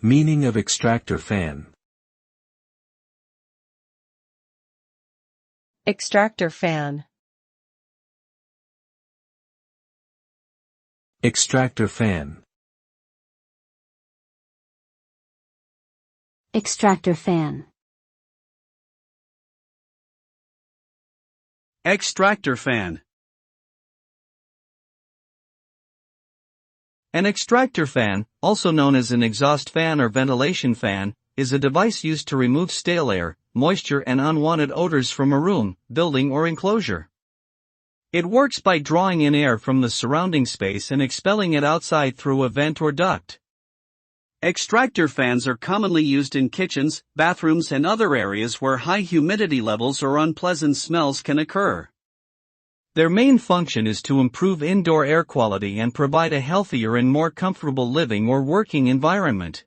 Meaning of extractor fan. Extractor fan. Extractor fan. Extractor fan. Extractor fan. An extractor fan, also known as an exhaust fan or ventilation fan, is a device used to remove stale air, moisture and unwanted odors from a room, building or enclosure. It works by drawing in air from the surrounding space and expelling it outside through a vent or duct. Extractor fans are commonly used in kitchens, bathrooms and other areas where high humidity levels or unpleasant smells can occur. Their main function is to improve indoor air quality and provide a healthier and more comfortable living or working environment.